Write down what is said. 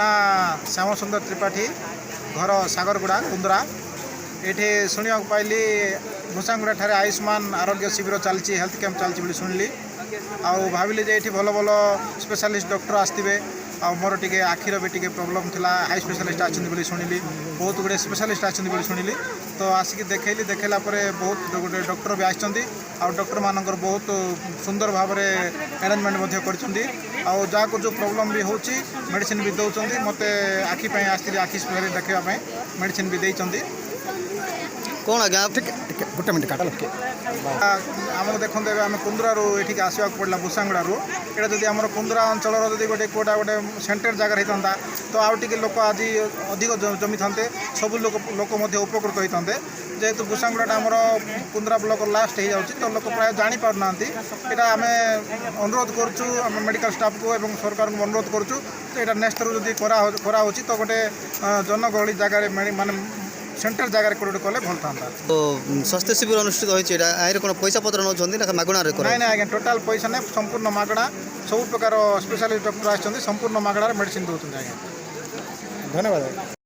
ना श्याम सुंदर त्रिपाठी घर सागरगुड़ा कुंदरा ये शुणा पाइली भूसांगुड़ा ठारे आयुष्मान आरोग्य शिविर चलती हेल्थ कैंप चलती शुणिली भाविली जे ये भल भल स्पेशलिस्ट डॉक्टर आसवे मोर टे आखिर भी टे प्रोब्लेम थिला आई स्पेशलिस्ट आछंती शुणिली बहुत गुड़े स्पेशलिस्ट आछंती शुणिली तो आसिक देखली देखला बहुत गोटे डॉक्टर भी आछंती डॉक्टर मानकर बहुत सुंदर भाव में अरेंजमेंट कर जो प्रोब्लेम भी होची मेडिसिन भी दौरान मत आखि आसती आखि स्पेशलिस्ट देखापी मेडिसिन भी देती कौन आज्ञा गोटे मिनट काट आम देखते आम कुंदरारू ये आसवा पड़ा भूसांगुड़ारू ये जब आम कुंदरा अंचल गोटे कोटा गोटे सेंटर जगार होता तो आउ टे लोक आज अधिक जमी था सब लोक उपकृत होते जेहेतु भूसांगुड़ाटा आमर कुंदरा ब्लॉक लास्ट हो जाऊँगी तो लोक प्राय जापना यहाँ आम अनुरोध करुँ मेडिकल स्टाफ को एवं सरकार को अनुरोध करुँ तो यहाँ नेक्स्ट रू जब कराऊँगी तो गोटे जनगहली जगार माने सेंटर जगार कले भल था। तो स्वास्थ्य शिविर अनुष्ठित होती कौन पैसा पत्र ना मागणा ना आज्ञा टोटाल पैसा नहीं संपूर्ण मागणा सब प्रकार स्पेशलिस्ट डॉक्टर आसंपूर्ण मागणार मेडिसिन दौरान आज्ञा। धन्यवाद।